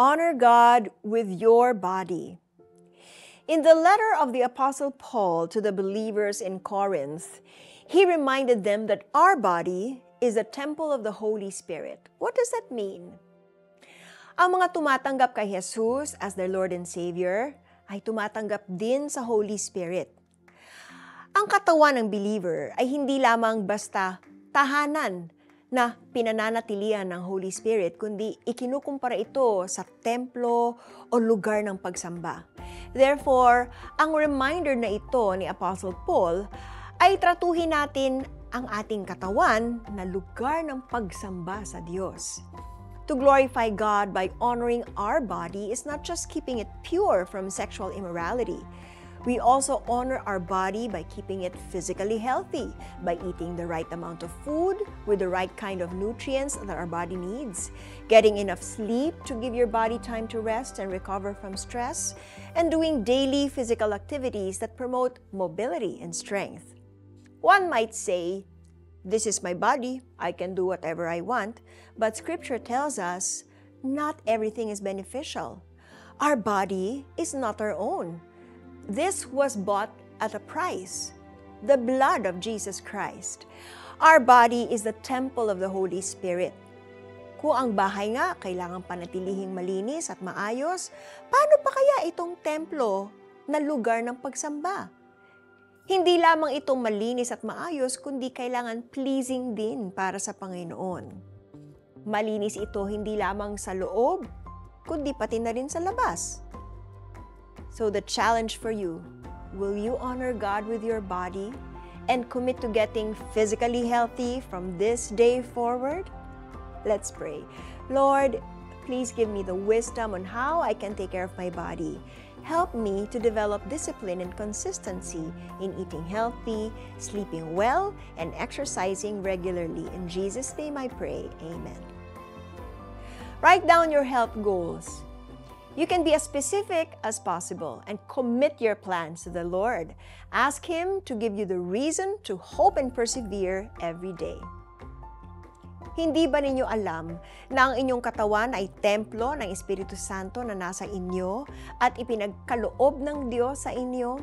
Honor God with your body. In the letter of the Apostle Paul to the believers in Corinth, he reminded them that our body is a temple of the Holy Spirit. What does that mean? Ang mga tumatanggap kay Jesus as their Lord and Savior ay tumatanggap din sa Holy Spirit. Ang katawan ng believer ay hindi lamang basta tahanan na pinananatilihan ng Holy Spirit, kundi ikinukumpara ito sa templo o lugar ng pagsamba. Therefore, ang reminder na ito ni Apostle Paul ay tratuhin natin ang ating katawan na lugar ng pagsamba sa Diyos. To glorify God by honoring our body is not just keeping it pure from sexual immorality. We also honor our body by keeping it physically healthy, by eating the right amount of food with the right kind of nutrients that our body needs, getting enough sleep to give your body time to rest and recover from stress, and doing daily physical activities that promote mobility and strength. One might say, "This is my body, I can do whatever I want," but Scripture tells us not everything is beneficial. Our body is not our own. This was bought at a price, the blood of Jesus Christ. Our body is the temple of the Holy Spirit. Kung ang bahay nga kailangang panatilihing malinis at maayos, paano pa kaya itong templo na lugar ng pagsamba? Hindi lamang ito malinis at maayos, kundi kailangan pleasing din para sa Panginoon. Malinis ito hindi lamang sa loob, kundi pati na rin sa labas. So the challenge for you, will you honor God with your body and commit to getting physically healthy from this day forward? Let's pray. Lord, please give me the wisdom on how I can take care of my body. Help me to develop discipline and consistency in eating healthy, sleeping well, and exercising regularly. In Jesus' name I pray. Amen. Write down your health goals. You can be as specific as possible and commit your plans to the Lord. Ask Him to give you the reason to hope and persevere every day. Hindi ba ninyo alam na ang inyong katawan ay templo ng Espiritu Santo na nasa inyo at ipinagkaloob ng Diyos sa inyo?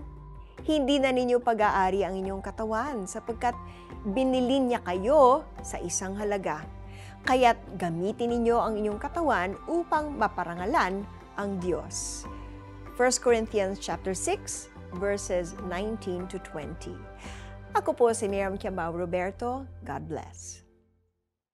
Hindi na ninyo pag-aari ang inyong katawan sapagkat binili niya kayo sa isang halaga. Kaya't gamitin ninyo ang inyong katawan upang maparangalan ang Diyos. 1 Corinthians chapter 6 verses 19 to 20. Ako po si Miriam Kiambao Roberto. God bless.